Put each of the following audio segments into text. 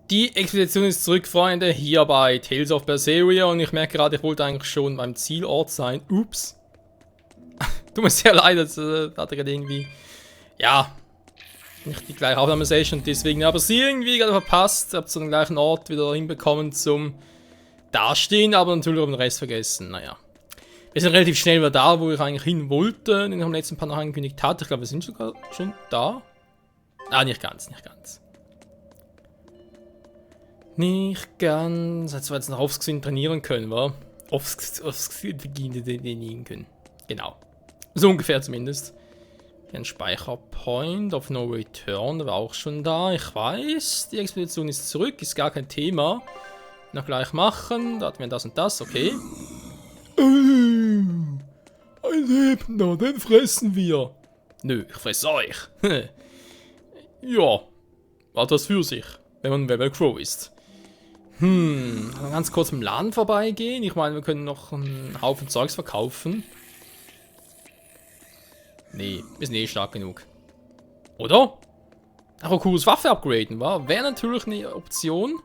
Die Expedition ist zurück, Freunde, hier bei Tales of Berseria und ich merke gerade, ich wollte eigentlich schon beim Zielort sein. Ups. Tut mir sehr leid, das hat gerade irgendwie, ja, nicht die gleiche Aufnahmesession und deswegen aber sie irgendwie gerade verpasst. Hab zu dem gleichen Ort wieder hinbekommen zum Dastehen, aber natürlich auch den Rest vergessen. Naja. Wir sind relativ schnell wieder da, wo ich eigentlich hin wollte, den ich am letzten Part noch angekündigt hatte. Ich glaube, wir sind sogar schon da. Ah, nicht ganz, nicht ganz. Nicht ganz. Als wir jetzt noch aufs Gesehen trainieren können, wa? Aufs trainieren können. Genau. So ungefähr zumindest. Ein Speicherpoint auf No Return, der war auch schon da. Ich weiß, die Expedition ist zurück, ist gar kein Thema. Noch gleich machen. Da hatten wir das und das, okay. Ein Lebender, den fressen wir. Nö, ich fresse euch. Ja, hat das für sich, wenn man Rebel Crow ist. Ganz kurz im Laden vorbeigehen. Ich meine, wir können noch einen Haufen Zeugs verkaufen. Nee, wir sind eh stark genug. Oder? Ach, ein cooles Waffe upgraden, war? Wäre natürlich eine Option.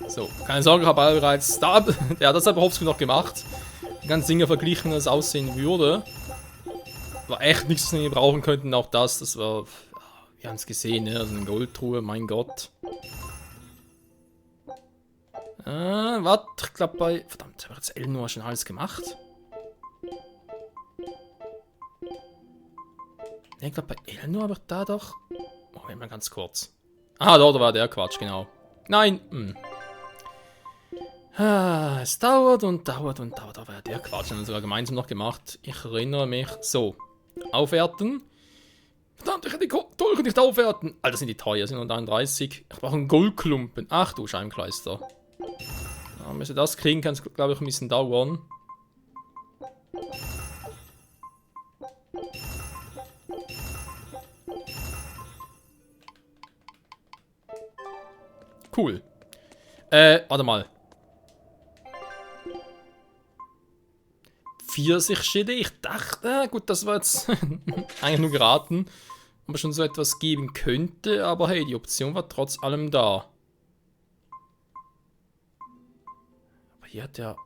So, keine Sorge, ich habe alle bereits da. Ja, das hat Hopsky noch gemacht. Ganz Dinge verglichen, wie das aussehen würde. War echt nichts, was wir brauchen könnten. Auch das war. Wir haben es gesehen, ne? Also eine Goldtruhe, mein Gott. Warte, ich glaube bei. Verdammt, habe ich jetzt Elnor schon alles gemacht? Ne, ich glaube bei Elnor habe ich da doch. Moment mal ganz kurz. Ah, da war der Quatsch, genau. Nein! Es dauert und dauert und dauert. Da war der Quatsch. Haben wir sogar gemeinsam noch gemacht. Ich erinnere mich. So. Aufwerten. Verdammt, ich kann die Dolche nicht aufwerten. Alter, sind die teuer. Sind 131. Ich brauche einen Goldklumpen. Ach du Scheibenkleister. Ja, bis wir das kriegen, kann es, glaube ich, ein bisschen dauern. Cool. Warte mal. Pfirsichschäde, ich dachte, gut, das war jetzt eigentlich nur geraten, ob es schon so etwas geben könnte, aber hey, die Option war trotz allem da. Aber hier hat ja,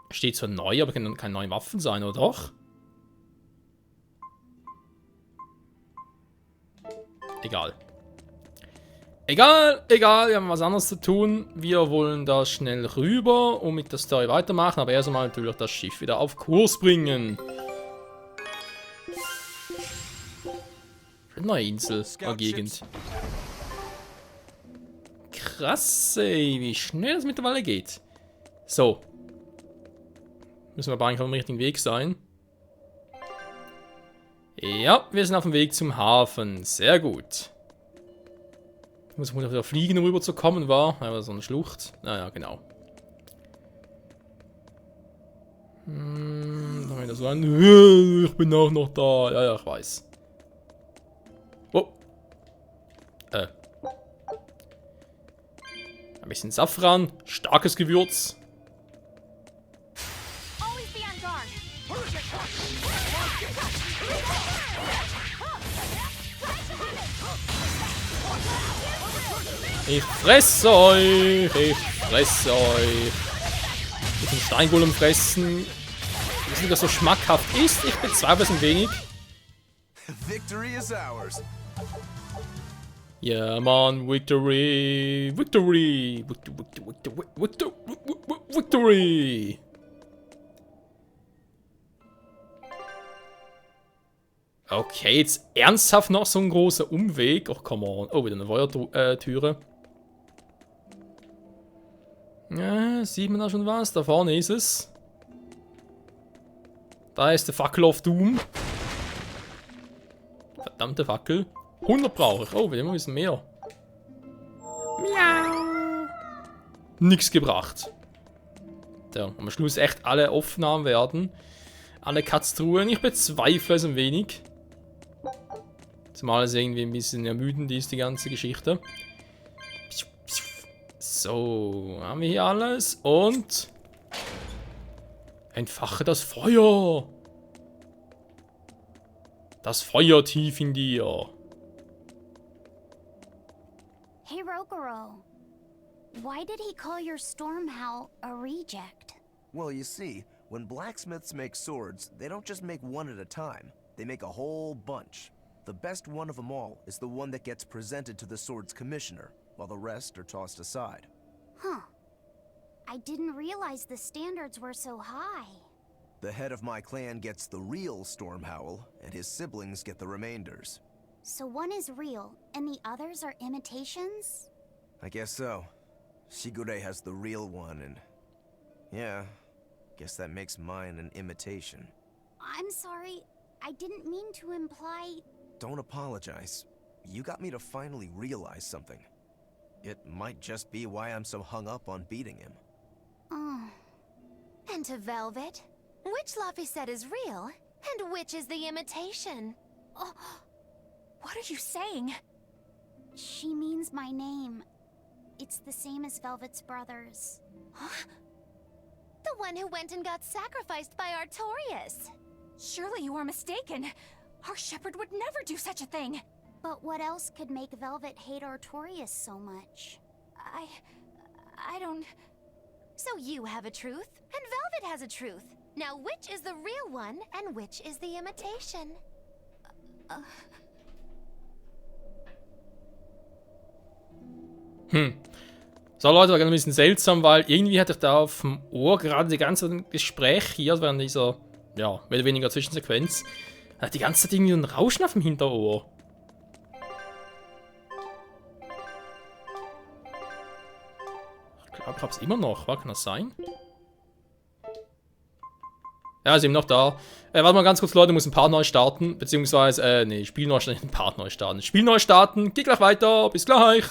steht zwar neu, aber können keine neuen Waffen sein, oder doch? Egal. Egal, wir haben was anderes zu tun. Wir wollen da schnell rüber und mit der Story weitermachen, aber erst einmal natürlich das Schiff wieder auf Kurs bringen. Eine neue Insel, eine Gegend. Krass, ey, wie schnell das mittlerweile geht. So. Müssen wir aber eigentlich auf dem richtigen Weg sein. Ja, wir sind auf dem Weg zum Hafen. Sehr gut. Muss auf der Fliegen rüber zu kommen, war. Aber so eine Schlucht. Naja, genau. Da wird das so ein. Ich bin auch noch da. Ja, ja, ich weiß. Oh. Ein bisschen Safran. Starkes Gewürz. Ich fresse euch! Ich fresse euch! Mit dem Steingolem fressen. Dass das so schmackhaft ist, ich bezweifle es ein wenig. Ja, Mann, Victory! Victory! Victory! Okay, jetzt ernsthaft noch so ein großer Umweg. Oh, come on. Oh, wieder eine Feuertüre. Ja, sieht man da schon was? Da vorne ist es. Da ist der Fackel of Doom. Verdammte Fackel. 100 brauche ich. Oh, wir haben ein bisschen mehr. Miau. Nix gebracht. Ja, am Schluss echt alle Aufnahmen werden. Alle Katztruhen. Ich bezweifle es ein wenig. Zumal es irgendwie ein bisschen ermüdend ist, die ganze Geschichte. So, haben wir hier alles. Und entfache das Feuer. Das Feuer tief in dir. Hey Rokuro, why did he call your storm howl a reject? Well, you see, when blacksmiths make swords, they don't just make one at a time. They make a whole bunch. The best one of them all is the one that gets presented to the sword's commissioner, while the rest are tossed aside. Huh. I didn't realize the standards were so high. The head of my clan gets the real storm howl, and his siblings get the remainders. So one is real, and the others are imitations? I guess so. Shigure has the real one, and... yeah, guess that makes mine an imitation. I'm sorry, I didn't mean to imply... Don't apologize. You got me to finally realize something. It might just be why I'm so hung up on beating him. Oh. And to Velvet, which Laphicet is real, and which is the imitation? Oh, What are you saying? she means my name. It's the same as Velvet's brothers. Huh? The one who went and got sacrificed by Artorias. Surely you are mistaken. Our shepherd would never do such a thing. But what else could make Velvet hate Artorias so much? I don't... So you have a truth, and Velvet has a truth. Now which is the real one, and which is the imitation? So Leute, war gerade ein bisschen seltsam, weil irgendwie hatte ich da auf dem Ohr gerade die ganze Gespräch hier während dieser, ja, mehr oder weniger Zwischensequenz, hat die ganze Zeit irgendwie ein Rauschen auf dem Hinterohr. Ich glaube, ich hab's immer noch. Kann das sein? Ja, ist eben noch da. Warte mal ganz kurz, Leute, muss ein Part neu starten. Beziehungsweise, nee, Spiel neu starten, Part neu starten. Spiel neu starten, geht gleich weiter, bis gleich.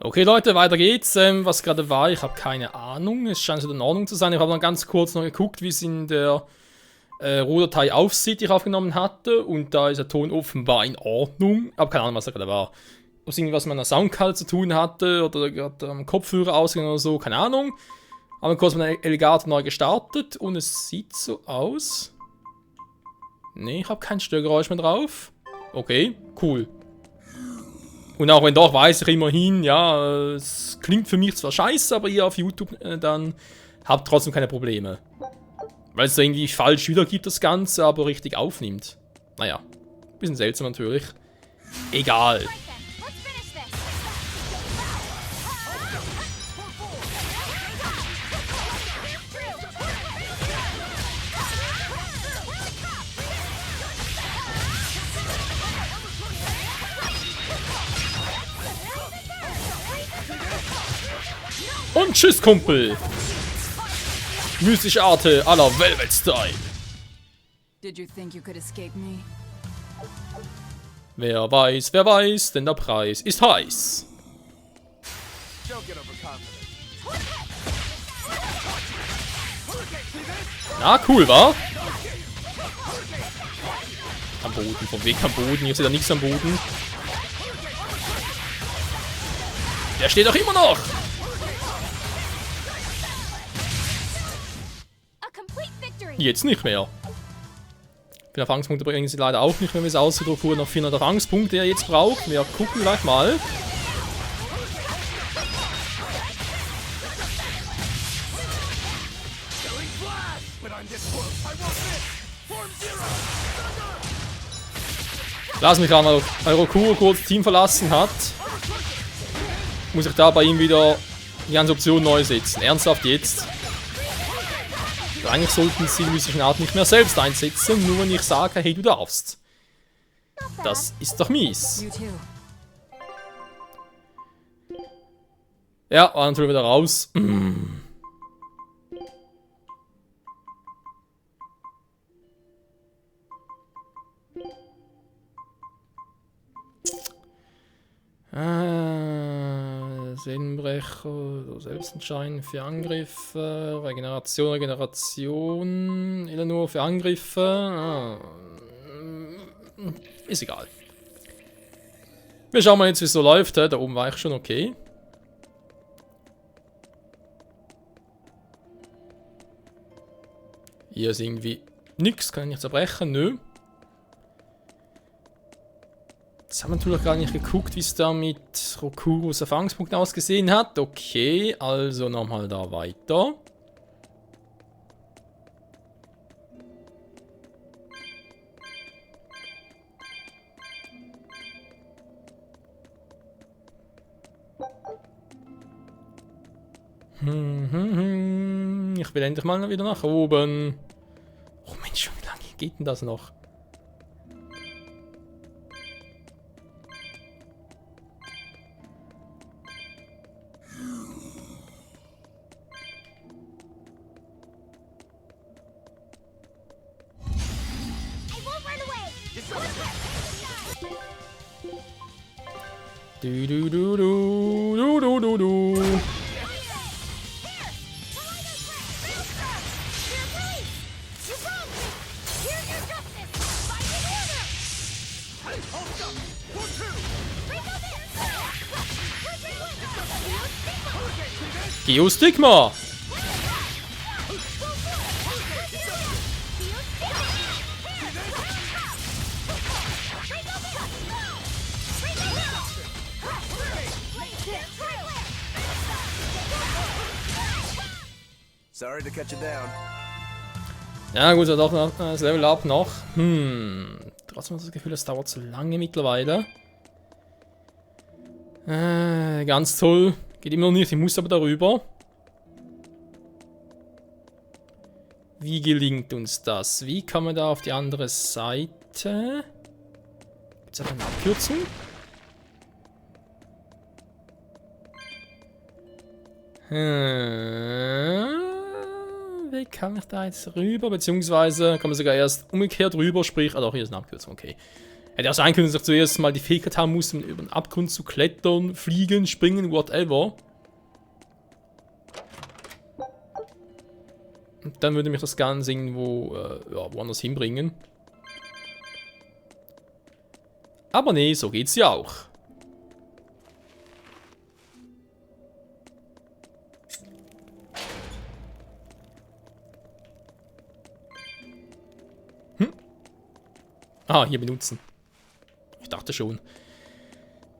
Okay, Leute, weiter geht's. Was gerade war, ich habe keine Ahnung. Es scheint wieder in Ordnung zu sein. Ich habe dann ganz kurz noch geguckt, wie es in der Rohdatei aussieht, die ich aufgenommen hatte. Und da ist der Ton offenbar in Ordnung. Aber keine Ahnung, was da gerade war. Ob es irgendwas mit einer Soundkarte zu tun hatte oder gerade am Kopfhörer ausgegangen oder so, keine Ahnung. Haben wir kurz mit einem Alligator neu gestartet und es sieht so aus. Nee, ich habe kein Störgeräusch mehr drauf. Okay, cool. Und auch wenn doch, weiß ich immerhin, ja, es klingt für mich zwar scheiße, aber ihr auf YouTube dann habt trotzdem keine Probleme. Weil es da irgendwie falsch wiedergibt, das Ganze, aber richtig aufnimmt. Naja, bisschen seltsam natürlich. Egal. Und tschüss, Kumpel! Mystische Arte à la Velvet-Style. Did you think you could escape me? Wer weiß, denn der Preis ist heiß. Na, cool, wa? Am Boden, vom Weg am Boden, hier ist ja nichts am Boden. Der steht doch immer noch! Jetzt nicht mehr. Für Erfahrungspunkte bringen sie leider auch nicht mehr, wie es aussieht. Rokuro noch 400 Erfahrungspunkte, die er jetzt braucht. Wir gucken gleich mal. Lass mich ran, weil Rokuro kurz Team verlassen hat. Muss ich da bei ihm wieder die ganze Option neu setzen. Ernsthaft jetzt. Eigentlich sollten sie die mystischen Arten nicht mehr selbst einsetzen, nur wenn ich sage, hey, du darfst. Das ist doch mies. Ja, war natürlich wieder raus. Seelenbrecher, Selbstentscheiden für Angriffe, Regeneration, nur für Angriffe. Ist egal. Wir schauen mal jetzt, wie es so läuft. Da oben war ich schon okay. Hier ist irgendwie nichts, kann ich nicht zerbrechen, nö. Jetzt haben wir natürlich gar nicht geguckt, wie es da mit Rokuros Erfahrungspunkten ausgesehen hat. Okay, also nochmal da weiter. Ich will endlich mal wieder nach oben. Oh Mensch, wie lange geht denn das noch? Du, du, du, du, du, du, du, du. Geostigma! Sorry to cut you down. Ja gut, so doch noch das Level Up noch. Trotzdem das Gefühl, es dauert zu lange mittlerweile. Ganz toll. Geht immer noch nicht, ich muss aber darüber. Wie gelingt uns das? Wie kann man da auf die andere Seite? Gibt es da eine Abkürzung? Wie kann ich da jetzt rüber? Beziehungsweise kann man sogar erst umgekehrt rüber, sprich... Ah doch, hier ist eine Abkürzung, okay. Hätte auch sein können, dass ich zuerst mal die Fähigkeit haben muss, um über den Abgrund zu klettern, fliegen, springen, whatever. Und dann würde mich das Ganze irgendwo woanders hinbringen. Aber nee, so geht's ja auch. Ah, hier benutzen. Ich dachte schon.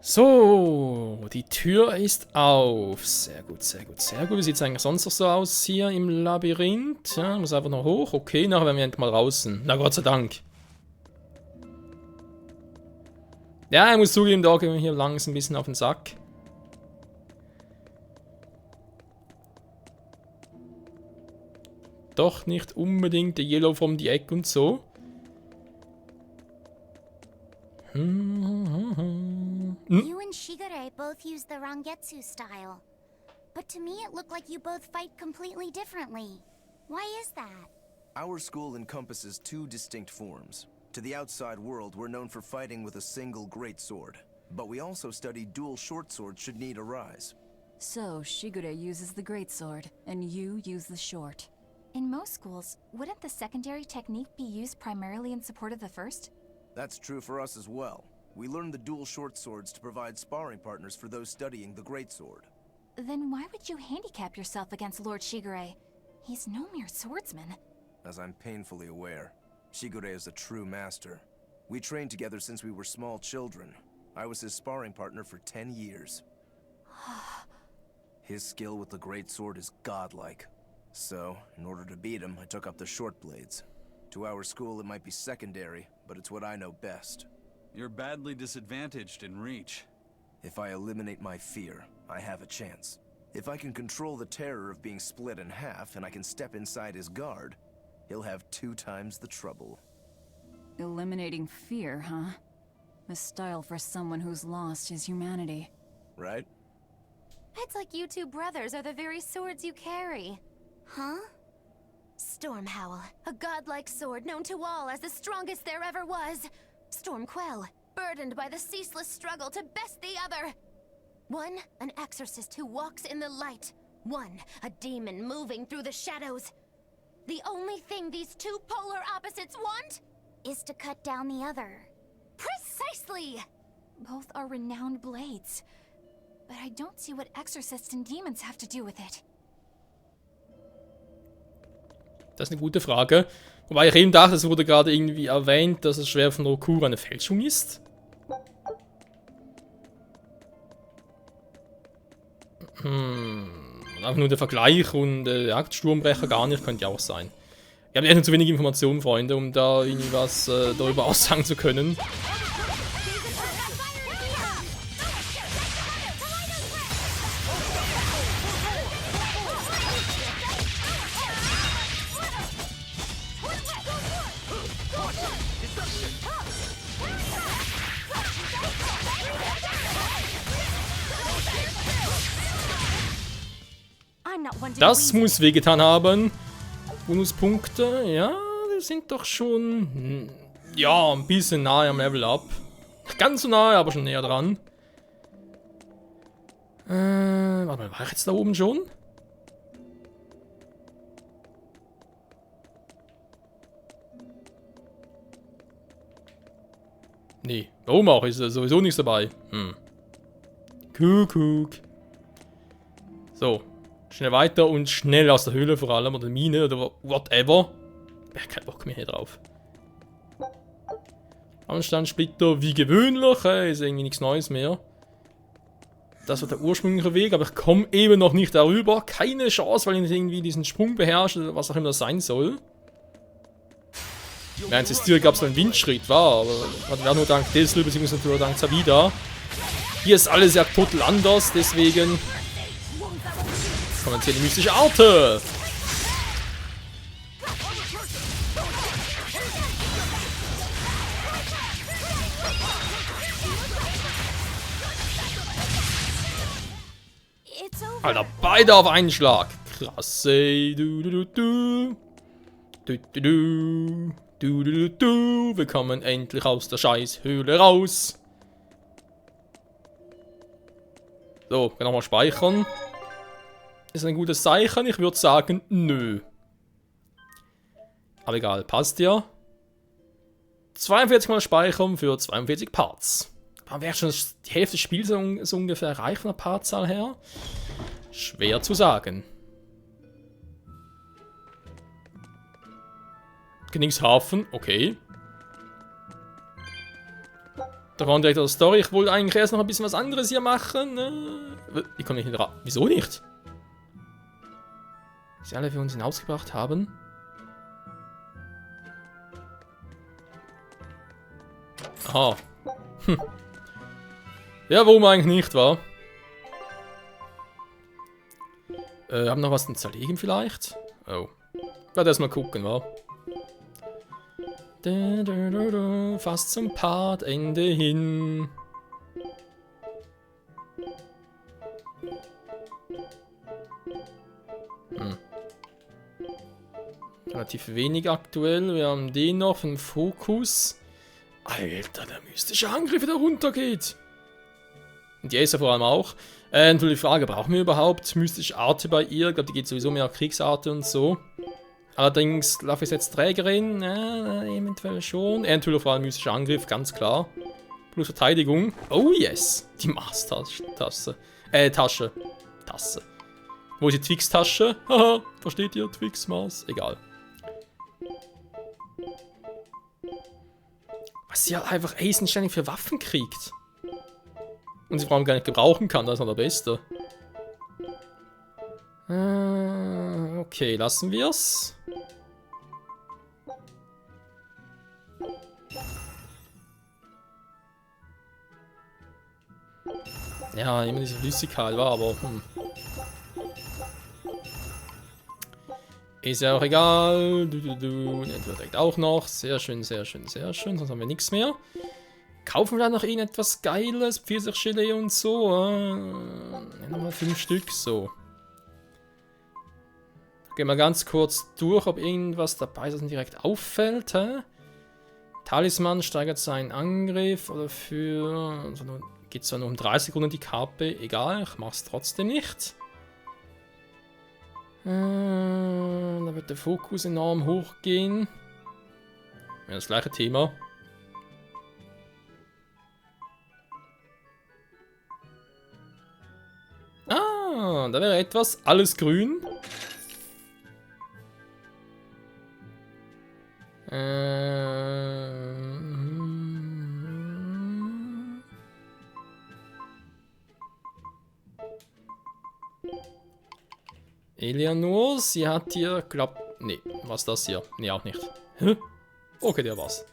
So, die Tür ist auf. Sehr gut, sehr gut, sehr gut. Wie sieht es eigentlich sonst noch so aus hier im Labyrinth? Ja, muss einfach noch hoch. Okay, nachher werden wir endlich mal draußen. Na Gott sei Dank. Ja, ich muss zugeben, da gehen wir hier langsam ein bisschen auf den Sack. Doch nicht unbedingt der Yellow from the Egg und so. You and Shigure both use the Rangetsu style. But to me it looked like you both fight completely differently. Why is that? Our school encompasses two distinct forms. To the outside world, we're known for fighting with a single greatsword. But we also study dual short swords should need arise. So, Shigure uses the greatsword, and you use the short. In most schools, wouldn't the secondary technique be used primarily in support of the first? That's true for us as well. We learned the dual short swords to provide sparring partners for those studying the greatsword. Then why would you handicap yourself against Lord Shigure? He's no mere swordsman. As I'm painfully aware, Shigure is a true master. We trained together since we were small children. I was his sparring partner for 10 years. His skill with the greatsword is godlike. So, in order to beat him, I took up the short blades. To our school, it might be secondary, but it's what I know best. You're badly disadvantaged in reach. If I eliminate my fear, I have a chance. If I can control the terror of being split in half and I can step inside his guard, he'll have 2 times the trouble. Eliminating fear, huh? A style for someone who's lost his humanity. Right? It's like you two brothers are the very swords you carry. Huh? Stormhowl, a godlike sword known to all as the strongest there ever was. Stormquell, burdened by the ceaseless struggle to best the other. One, an exorcist who walks in the light. One, a demon moving through the shadows. The only thing these two polar opposites want Is to cut down the other. precisely! Both are renowned blades. But I don't see what exorcists and demons have to do with it. Das ist eine gute Frage. Wobei ich eben dachte, es wurde gerade irgendwie erwähnt, dass das Schwert von Rokuro eine Fälschung ist. Einfach nur der Vergleich und Sturmbrecher gar nicht, könnte ja auch sein. Ich habe echt nur zu wenig Informationen, Freunde, um da irgendwie was darüber aussagen zu können. Das muss wehgetan haben. Bonuspunkte, ja, wir sind doch schon, ja, ein bisschen nahe am Level Up. Nicht ganz so nahe, aber schon näher dran. Warte mal, war ich jetzt da oben schon? Nee, da oben auch ist sowieso nichts dabei. Kuckuck. So. Schnell weiter und schnell aus der Höhle vor allem, oder Mine, oder whatever. Ich hab keinen Bock mehr hier drauf. Anstandssplitter, wie gewöhnlich, ist irgendwie nichts Neues mehr. Das war der ursprüngliche Weg, aber ich komme eben noch nicht darüber. Keine Chance, weil ich nicht irgendwie diesen Sprung beherrsche, oder was auch immer das sein soll. Während es hier gab es einen Windschritt, war, aber das wäre nur dank Desel, beziehungsweise nur dank Zavida. Hier ist alles ja total anders, deswegen... Kommen jetzt hier die mystische Arte. Alter, beide auf einen Schlag. Krass, ey. Wir kommen endlich aus der Scheißhöhle raus. So, kann nochmal speichern. Ist ein gutes Zeichen? Ich würde sagen, nö. Aber egal, passt ja. 42 mal speichern für 42 Parts. Aber wäre schon die Hälfte des Spiels so ungefähr erreicht von der Partzahl her? Schwer zu sagen. Königshafen, okay. Da war direkt aus der Story. Ich wollte eigentlich erst noch ein bisschen was anderes hier machen. Ich komme nicht rein. Wieso nicht? Sie alle für uns hinausgebracht haben. Aha. Ja, warum eigentlich nicht, wa? Haben noch was zum Zerlegen vielleicht? Oh. Ich werde erstmal gucken, wa? Fast zum Partende hin. Relativ wenig aktuell. Wir haben den noch im Fokus. Alter, der mystische Angriff, der runtergeht. Und die Acer vor allem auch. Natürlich die Frage, brauchen wir überhaupt mystische Arte bei ihr? Ich glaube, die geht sowieso mehr auf Kriegsarte und so. Allerdings, Love ist jetzt Trägerin. Eventuell schon. Natürlich vor allem mystischer Angriff, ganz klar. Plus Verteidigung. Oh yes. Die Mars-Tasse. Tasse. Wo ist die Twix-Tasche? Haha, versteht ihr? Twix, Mars. Egal. Was sie halt einfach eisenständig für Waffen kriegt. Und sie vor allem gar nicht gebrauchen kann, das ist noch der Beste. Okay, lassen wir's. Ja, immer diese Flüssigkeit war, aber ist ja auch egal. Der direkt auch noch. Sehr schön, sehr schön, sehr schön. Sonst haben wir nichts mehr. Kaufen wir da noch irgendetwas Geiles? Pfirsichgelee und so. Nochmal 5 Stück, so. Gehen wir ganz kurz durch, ob irgendwas dabei ist, das direkt auffällt. Talisman steigert seinen Angriff oder für... Also geht zwar nur um 30 Sekunden die KP. Egal, ich mach's trotzdem nicht. Da wird der Fokus enorm hochgehen. Ja, das gleiche Thema. Ah, da wäre etwas. Alles grün. Eleanor, sie hat hier, nee, was ist das hier? Nee, auch nicht. Hä? Okay, der war's.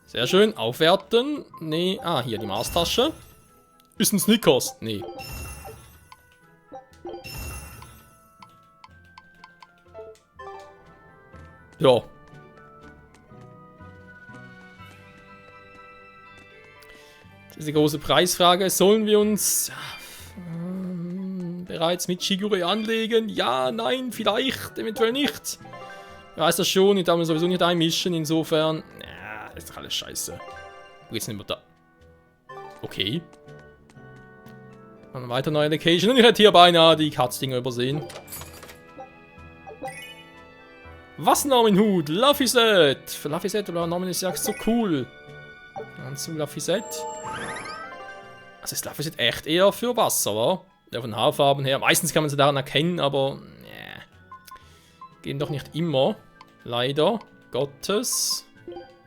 Sehr schön, aufwerten. Nee, hier die Maßtasche. Ist ein Snickers? Nee. Ja. Diese große Preisfrage, sollen wir uns bereits mit Shigure anlegen? Ja, nein, vielleicht, eventuell nicht. Ich weiß das schon, ich darf mir sowieso nicht einmischen, insofern... ist doch alles scheiße. Wo geht's denn immer da? Okay. Dann weiter neue Location. Und ich hätte hier beinahe die Katzdinger übersehen. Was Namenhut? Laphicet! Laphicet oder Namen ist ja so cool. Dann zu Laphicet. Also ist Laphicet echt eher für Wasser, oder? Ja, von Haarfarben her. Meistens kann man sie daran erkennen, aber... gehen doch nicht immer. Leider. Gottes.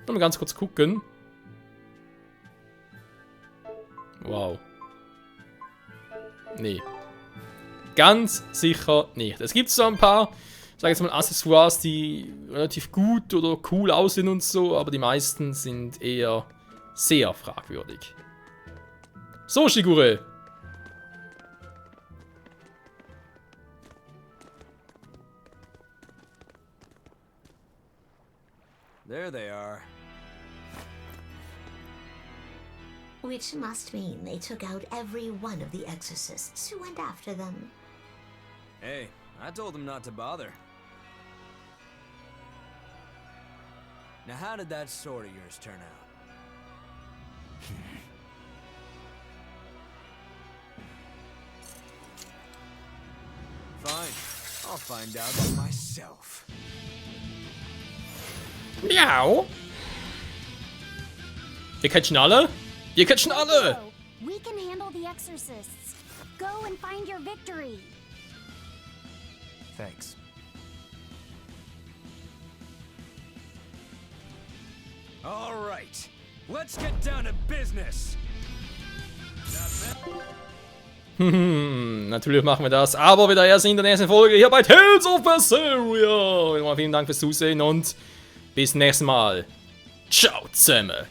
Mal ganz kurz gucken. Wow. Nee. Ganz sicher nicht. Es gibt so ein paar, sag jetzt mal, Accessoires, die relativ gut oder cool aussehen und so, aber die meisten sind eher sehr fragwürdig. So, Shigure. There they are. Which must mean they took out every one of the exorcists who went after them. Hey, I told them not to bother. Now how did that sword of yours turn out? Fine, I'll find out for myself. Miau. Wir catchen alle? Wir catchen alle! We can handle the exorcists. Go and find your victory. Thanks. All right, let's get down to business. Natürlich machen wir das, aber wieder erst in der nächsten Folge hier bei Tales of Berseria. Vielen Dank fürs Zusehen und bis nächstes Mal. Ciao zusammen.